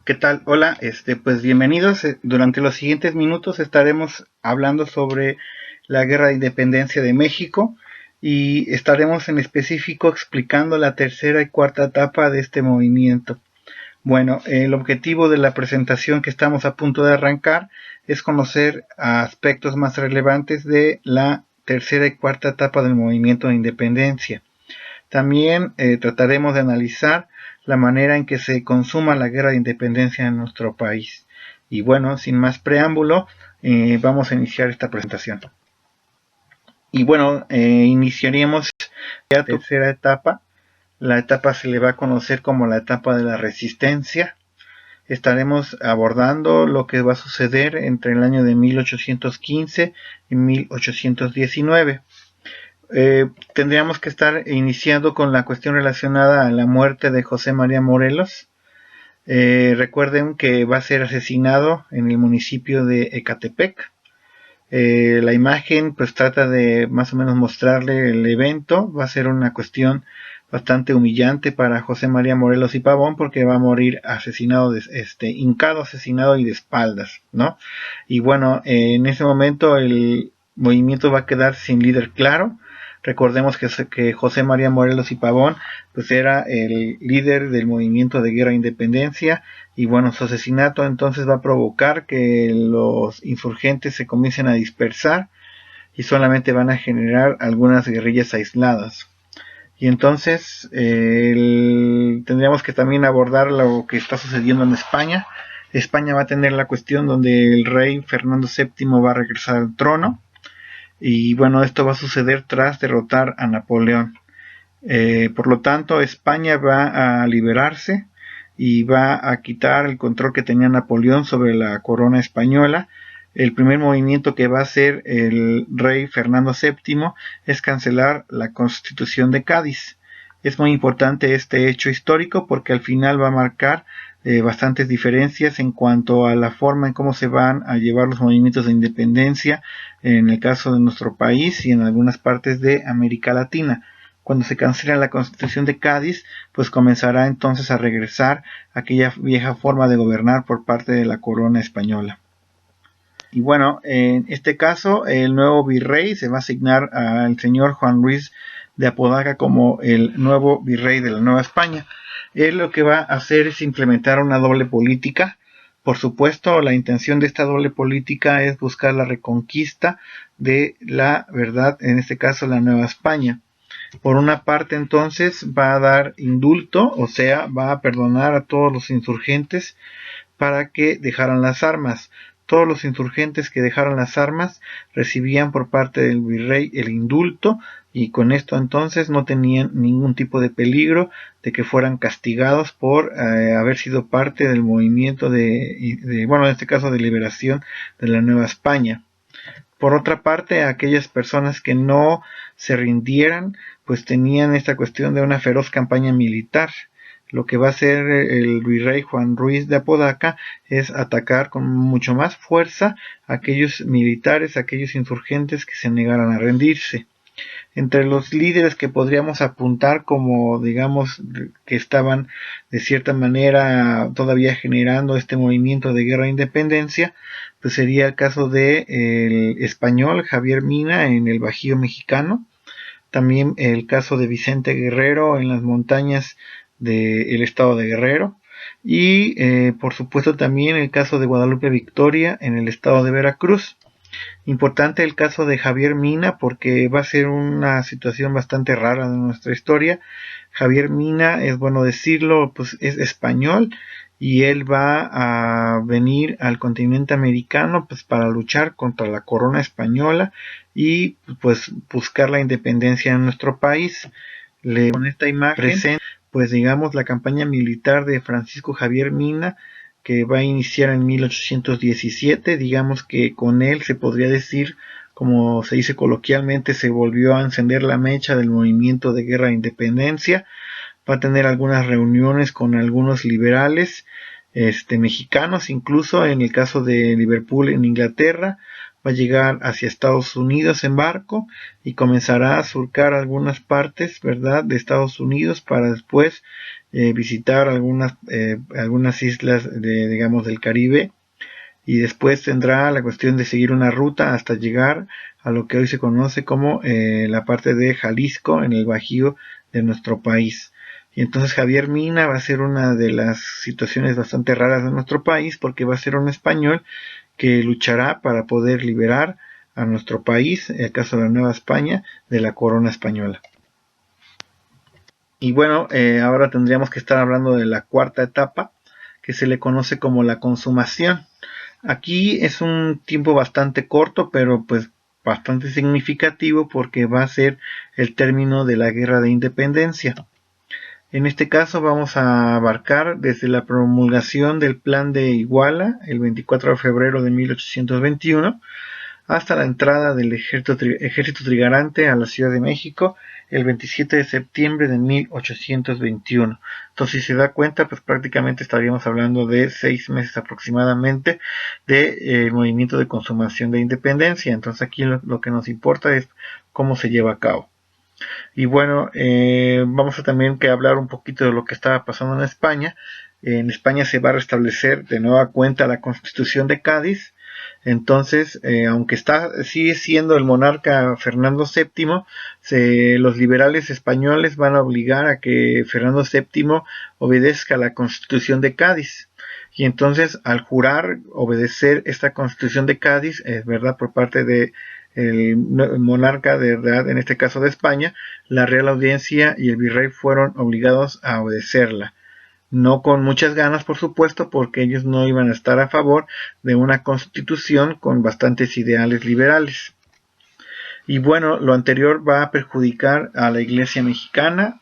¿Qué tal? Hola, pues bienvenidos. Durante los siguientes minutos estaremos hablando sobre la Guerra de Independencia de México y estaremos en específico explicando la tercera y cuarta etapa de este movimiento. Bueno, el objetivo de la presentación que estamos a punto de arrancar es conocer aspectos más relevantes de la tercera y cuarta etapa del movimiento de independencia. También trataremos de analizar la manera en que se consuma la guerra de independencia en nuestro país. Y bueno, sin más preámbulo, vamos a iniciar esta presentación. Y bueno, iniciaríamos la tercera etapa. La etapa se le va a conocer como la etapa de la resistencia. Estaremos abordando lo que va a suceder entre el año de 1815 y 1819. Tendríamos que estar iniciando con la cuestión relacionada a la muerte de José María Morelos. Recuerden que va a ser asesinado en el municipio de Ecatepec. La imagen pues trata de más o menos mostrarle el evento. Va a ser una cuestión bastante humillante para José María Morelos y Pavón, porque va a morir asesinado, hincado, asesinado y de espaldas, ¿no? Y bueno, en ese momento el movimiento va a quedar sin líder claro. Recordemos que José María Morelos y Pavón pues era el líder del movimiento de guerra e independencia, y bueno, su asesinato entonces va a provocar que los insurgentes se comiencen a dispersar y solamente van a generar algunas guerrillas aisladas. Y entonces tendríamos que también abordar lo que está sucediendo en España. España va a tener la cuestión donde el rey Fernando VII va a regresar al trono. Y bueno, esto va a suceder tras derrotar a Napoleón. Por lo tanto, España va a liberarse y va a quitar el control que tenía Napoleón sobre la corona española. El primer movimiento que va a hacer el rey Fernando VII es cancelar la Constitución de Cádiz. Es muy importante este hecho histórico porque al final va a marcar bastantes diferencias en cuanto a la forma en cómo se van a llevar los movimientos de independencia en el caso de nuestro país y en algunas partes de América Latina. Cuando se cancela la Constitución de Cádiz, pues comenzará entonces a regresar aquella vieja forma de gobernar por parte de la corona española. Y bueno, en este caso el nuevo virrey se va a asignar al señor Juan Ruiz de Apodaca como el nuevo virrey de la Nueva España. Él lo que va a hacer es implementar una doble política. Por supuesto, la intención de esta doble política es buscar la reconquista de la verdad, en este caso la Nueva España. Por una parte, entonces, va a dar indulto, o sea, va a perdonar a todos los insurgentes para que dejaran las armas. Todos los insurgentes que dejaron las armas recibían por parte del virrey el indulto, y con esto entonces no tenían ningún tipo de peligro de que fueran castigados por haber sido parte del movimiento bueno, en este caso de liberación de la Nueva España. Por otra parte, aquellas personas que no se rindieran, pues tenían esta cuestión de una feroz campaña militar. Lo que va a hacer el virrey Juan Ruiz de Apodaca es atacar con mucho más fuerza a aquellos militares, a aquellos insurgentes que se negaran a rendirse. Entre los líderes que podríamos apuntar como, digamos, que estaban de cierta manera todavía generando este movimiento de guerra e independencia, pues sería el caso de el español Javier Mina en el Bajío mexicano, también el caso de Vicente Guerrero en las montañas del estado de Guerrero, y por supuesto también el caso de Guadalupe Victoria en el estado de Veracruz. Importante el caso de Javier Mina porque va a ser una situación bastante rara de nuestra historia. Javier Mina, es bueno decirlo, pues es español, y él va a venir al continente americano pues para luchar contra la corona española y pues buscar la independencia en nuestro país. Con esta imagen presenta pues digamos la campaña militar de Francisco Javier Mina, que va a iniciar en 1817. Digamos que con él se podría decir, como se dice coloquialmente, se volvió a encender la mecha del movimiento de guerra e independencia. Va a tener algunas reuniones con algunos liberales mexicanos, incluso en el caso de Liverpool en Inglaterra. va a llegar hacia Estados Unidos en barco y comenzará a surcar algunas partes, ¿verdad?, de Estados Unidos para después visitar algunas islas digamos, del Caribe, y después tendrá la cuestión de seguir una ruta hasta llegar a lo que hoy se conoce como la parte de Jalisco, en el Bajío de nuestro país. Y entonces Javier Mina va a ser una de las situaciones bastante raras de nuestro país, porque va a ser un español que luchará para poder liberar a nuestro país, en el caso de la Nueva España, de la corona española. Y bueno, ahora tendríamos que estar hablando de la cuarta etapa, que se le conoce como la consumación. Aquí es un tiempo bastante corto, pero pues bastante significativo, porque va a ser el término de la Guerra de Independencia. En este caso vamos a abarcar desde la promulgación del Plan de Iguala, el 24 de febrero de 1821, hasta la entrada del ejército trigarante a la Ciudad de México el 27 de septiembre de 1821. Entonces, si se da cuenta, pues prácticamente estaríamos hablando de 6 meses aproximadamente de movimiento de consumación de independencia. Entonces, aquí lo que nos importa es cómo se lleva a cabo. Y bueno, vamos a también que hablar un poquito de lo que estaba pasando en España. En España se va a restablecer de nueva cuenta la Constitución de Cádiz. Entonces, aunque sigue siendo el monarca Fernando VII, los liberales españoles van a obligar a que Fernando VII obedezca la Constitución de Cádiz. Y entonces, al jurar obedecer esta Constitución de Cádiz, es verdad, por parte de el monarca de verdad, en este caso de España, la Real Audiencia y el virrey fueron obligados a obedecerla. No con muchas ganas, por supuesto, porque ellos no iban a estar a favor de una constitución con bastantes ideales liberales. Y bueno, lo anterior va a perjudicar a la Iglesia mexicana,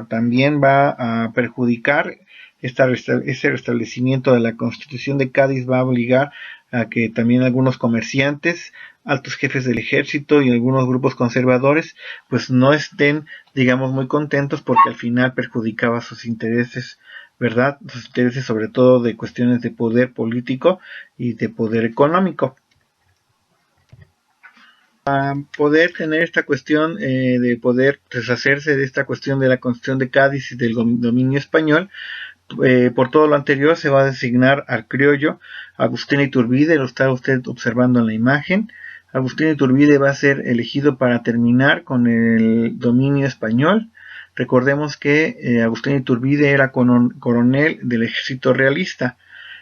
también va a perjudicar ese restablecimiento de la Constitución de Cádiz, va a obligar a que también algunos comerciantes, altos jefes del ejército y algunos grupos conservadores pues no estén, digamos, muy contentos, porque al final perjudicaba sus intereses, ¿verdad? Sus intereses sobre todo de cuestiones de poder político y de poder económico. Para poder tener esta cuestión de poder deshacerse de esta cuestión de la Constitución de Cádiz y del dominio español, por todo lo anterior se va a designar al criollo Agustín Iturbide. Lo está usted observando en la imagen. Agustín Iturbide va a ser elegido para terminar con el dominio español. Recordemos que Agustín Iturbide era coronel del ejército realista.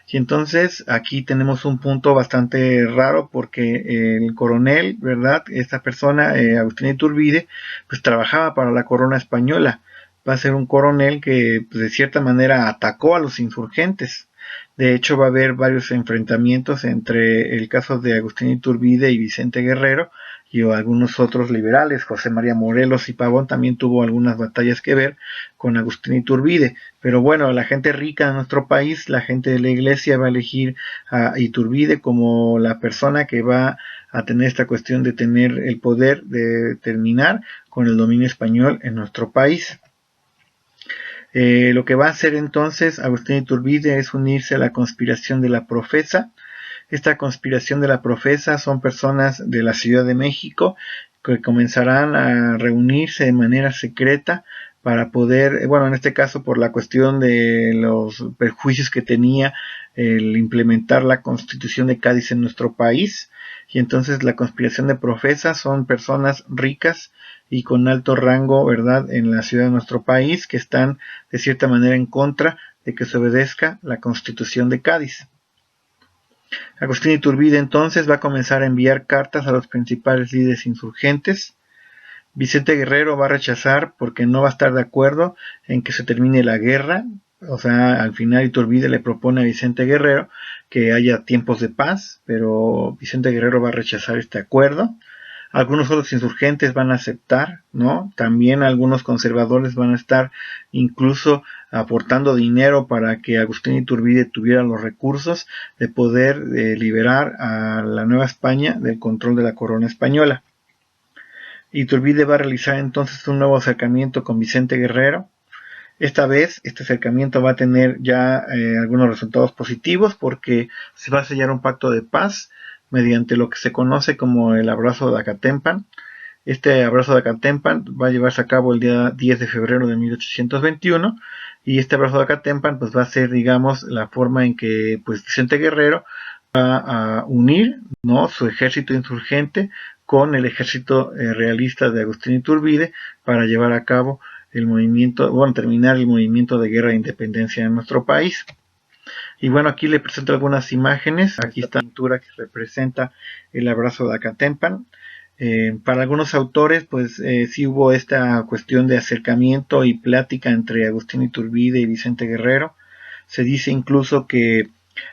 Y entonces aquí tenemos un punto bastante raro, porque el coronel, ¿verdad?, esta persona, Agustín Iturbide, pues trabajaba para la corona española. Va a ser un coronel que pues, de cierta manera atacó a los insurgentes. De hecho, va a haber varios enfrentamientos entre el caso de Agustín Iturbide y Vicente Guerrero y algunos otros liberales. José María Morelos y Pavón también tuvo algunas batallas que ver con Agustín Iturbide. Pero bueno, la gente rica de nuestro país, la gente de la iglesia, va a elegir a Iturbide como la persona que va a tener esta cuestión de tener el poder de terminar con el dominio español en nuestro país. Lo que va a hacer entonces Agustín Iturbide es unirse a la conspiración de la Profesa. Esta conspiración de la Profesa son personas de la Ciudad de México que comenzarán a reunirse de manera secreta para poder, bueno, en este caso por la cuestión de los perjuicios que tenía el implementar la Constitución de Cádiz en nuestro país. Y entonces la conspiración de Profesa son personas ricas y con alto rango, ¿verdad?, en la ciudad de nuestro país, que están de cierta manera en contra de que se obedezca la Constitución de Cádiz. Agustín Iturbide entonces va a comenzar a enviar cartas a los principales líderes insurgentes. Vicente Guerrero va a rechazar porque no va a estar de acuerdo en que se termine la guerra. O sea, al final Iturbide le propone a Vicente Guerrero que haya tiempos de paz, pero Vicente Guerrero va a rechazar este acuerdo. Algunos otros insurgentes van a aceptar, ¿no? También algunos conservadores van a estar incluso aportando dinero para que Agustín Iturbide tuviera los recursos de poder liberar a la Nueva España del control de la corona española. Iturbide va a realizar entonces un nuevo acercamiento con Vicente Guerrero. Esta vez este acercamiento va a tener ya algunos resultados positivos, porque se va a sellar un pacto de paz mediante lo que se conoce como el abrazo de Acatempan. Este abrazo de Acatempan va a llevarse a cabo el día 10 de febrero de 1821, y este abrazo de Acatempan pues va a ser, digamos, la forma en que pues Vicente Guerrero va a unir, ¿no?, su ejército insurgente con el ejército realista de Agustín Iturbide para llevar a cabo el movimiento, bueno, terminar el movimiento de guerra de independencia en nuestro país. Y bueno, aquí le presento algunas imágenes. Aquí está la pintura que representa el abrazo de Acatempan. Para algunos autores, pues sí hubo esta cuestión de acercamiento y plática entre Agustín Iturbide y Vicente Guerrero. Se dice incluso que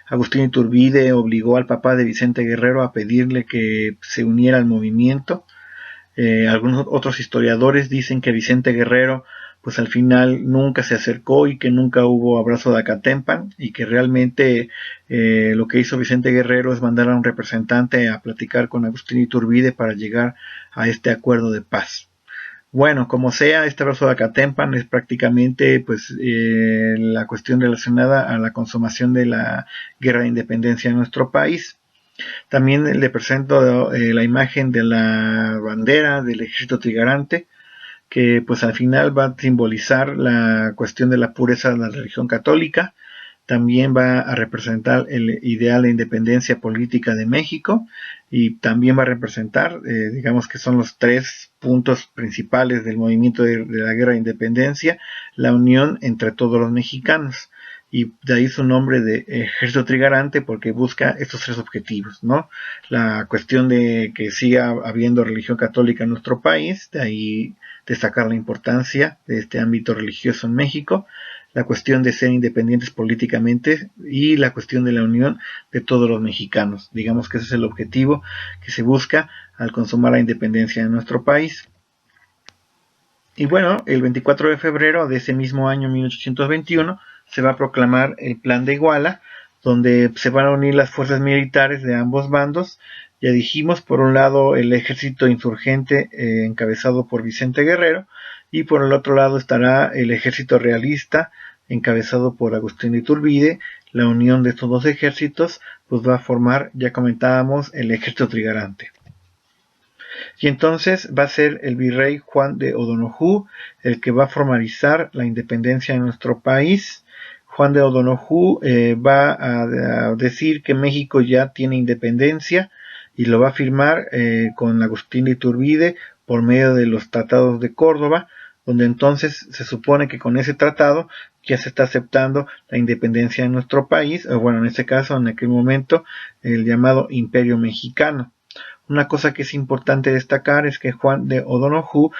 Agustín Iturbide obligó al papá de Vicente Guerrero a pedirle que se uniera al movimiento. Algunos otros historiadores dicen que Vicente Guerrero pues al final nunca se acercó y que nunca hubo abrazo de Acatempan, y que realmente lo que hizo Vicente Guerrero es mandar a un representante a platicar con Agustín Iturbide para llegar a este acuerdo de paz. Bueno, como sea, este abrazo de Acatempan es prácticamente pues la cuestión relacionada a la consumación de la guerra de independencia en nuestro país. También le presento la imagen de la bandera del ejército trigarante, que pues al final va a simbolizar la cuestión de la pureza de la religión católica. También va a representar el ideal de independencia política de México, y también va a representar, digamos que son los tres puntos principales del movimiento de la guerra de independencia, la unión entre todos los mexicanos. Y de ahí su nombre de ejército trigarante, porque busca estos tres objetivos, ¿no? La cuestión de que siga habiendo religión católica en nuestro país, de ahí destacar la importancia de este ámbito religioso en México, la cuestión de ser independientes políticamente y la cuestión de la unión de todos los mexicanos. Digamos que ese es el objetivo que se busca al consumar la independencia de nuestro país. Y bueno, el 24 de febrero de ese mismo año 1821 se va a proclamar el Plan de Iguala, donde se van a unir las fuerzas militares de ambos bandos. Ya dijimos, por un lado el ejército insurgente encabezado por Vicente Guerrero, y por el otro lado estará el ejército realista encabezado por Agustín de Iturbide. La unión de estos dos ejércitos pues va a formar, ya comentábamos, el ejército trigarante. Y entonces va a ser el virrey Juan de O'Donoghue el que va a formalizar la independencia de nuestro país. Juan de O'Donoghue va a decir que México ya tiene independencia, y lo va a firmar con Agustín de Iturbide por medio de los tratados de Córdoba, donde entonces se supone que con ese tratado ya se está aceptando la independencia de nuestro país, o bueno, en este caso, en aquel momento, el llamado Imperio Mexicano. Una cosa que es importante destacar es que Juan de O'Donoghue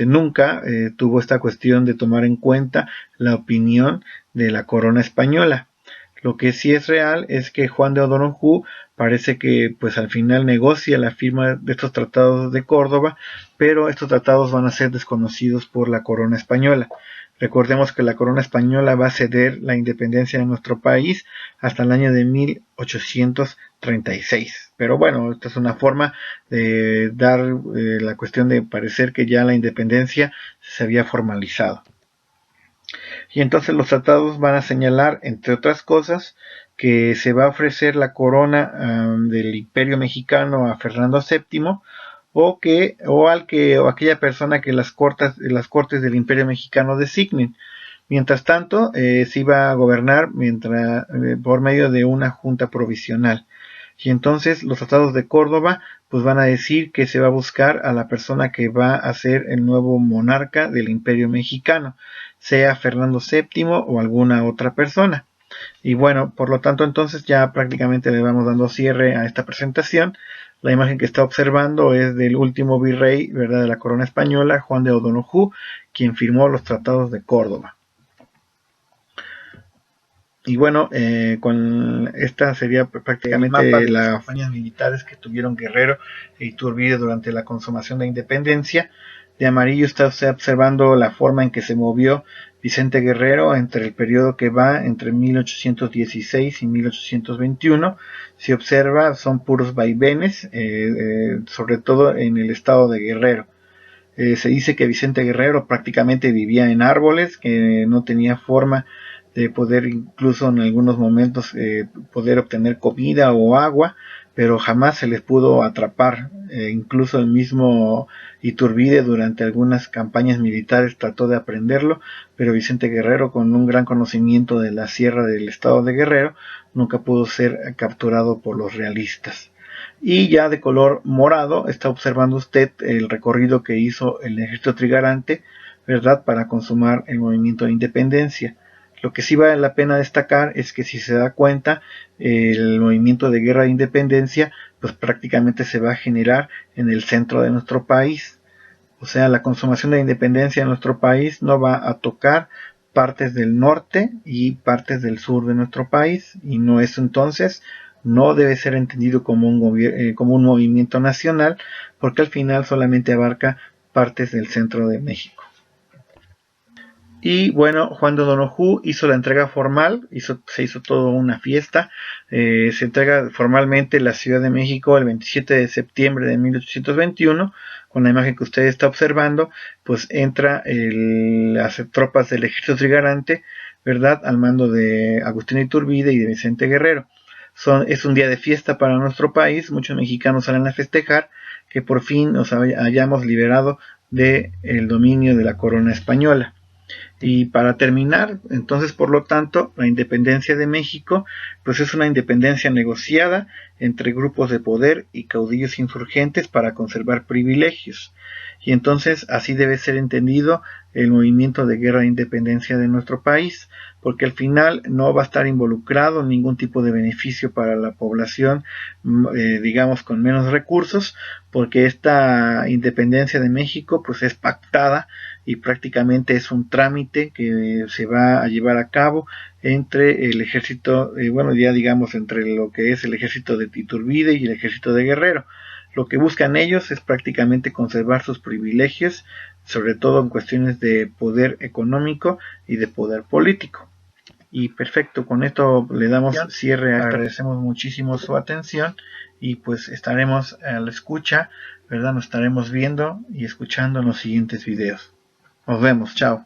nunca tuvo esta cuestión de tomar en cuenta la opinión de la corona española. Lo que sí es real es que Juan de O'Donoghue parece que pues al final negocia la firma de estos tratados de Córdoba, pero estos tratados van a ser desconocidos por la corona española. Recordemos que la corona española va a ceder la independencia de nuestro país hasta el año de 1836. Pero bueno, esta es una forma de dar la cuestión de parecer que ya la independencia se había formalizado. Y entonces los tratados van a señalar, entre otras cosas, que se va a ofrecer la corona del Imperio Mexicano a Fernando VII, o aquella persona que las cortes del Imperio Mexicano designen. Mientras tanto, se iba a gobernar por medio de una junta provisional. Y entonces los tratados de Córdoba pues van a decir que se va a buscar a la persona que va a ser el nuevo monarca del Imperio Mexicano, sea Fernando VII o alguna otra persona. Y bueno, por lo tanto entonces ya prácticamente le vamos dando cierre a esta presentación. La imagen que está observando es del último virrey, ¿verdad?, de la corona española, Juan de O'Donoghue, quien firmó los tratados de Córdoba. Y bueno, con esta sería prácticamente las campañas militares que tuvieron Guerrero e Iturbide durante la consumación de la independencia. De amarillo está usted observando la forma en que se movió Vicente Guerrero entre el periodo que va entre 1816 y 1821. Si observa, son puros vaivenes, sobre todo en el estado de Guerrero. Se dice que Vicente Guerrero prácticamente vivía en árboles, que no tenía forma de poder incluso en algunos momentos poder obtener comida o agua, pero jamás se les pudo atrapar. Incluso el mismo Iturbide durante algunas campañas militares trató de aprenderlo, pero Vicente Guerrero, con un gran conocimiento de la sierra del estado de Guerrero, nunca pudo ser capturado por los realistas. Y ya de color morado está observando usted el recorrido que hizo el ejército trigarante, ¿verdad?, para consumar el movimiento de independencia. Lo que sí vale la pena destacar es que, si se da cuenta, el movimiento de guerra de independencia pues prácticamente se va a generar en el centro de nuestro país. O sea, la consumación de la independencia en nuestro país no va a tocar partes del norte y partes del sur de nuestro país, y no es entonces, no debe ser entendido como un movimiento nacional, porque al final solamente abarca partes del centro de México. Y bueno, Juan de Donojú hizo la entrega formal, se hizo toda una fiesta. Se entrega formalmente la Ciudad de México el 27 de septiembre de 1821, con la imagen que usted está observando. Pues entra las tropas del ejército trigarante, ¿verdad?, al mando de Agustín Iturbide y de Vicente Guerrero. Es un día de fiesta para nuestro país. Muchos mexicanos salen a festejar que por fin nos hayamos liberado del dominio de la corona española. Y para terminar, entonces, por lo tanto, la independencia de México pues es una independencia negociada entre grupos de poder y caudillos insurgentes para conservar privilegios. Y entonces así debe ser entendido el movimiento de guerra de independencia de nuestro país, porque al final no va a estar involucrado ningún tipo de beneficio para la población, digamos, con menos recursos, porque esta independencia de México pues es pactada y prácticamente es un trámite que se va a llevar a cabo entre el ejército, ya digamos, entre lo que es el ejército de Iturbide y el ejército de Guerrero. Lo que buscan ellos es prácticamente conservar sus privilegios, sobre todo en cuestiones de poder económico y de poder político. Y perfecto, con esto le damos cierre a esta. Agradecemos muchísimo su atención y pues estaremos a la escucha, ¿verdad? Nos estaremos viendo y escuchando en los siguientes videos. Nos vemos, chao.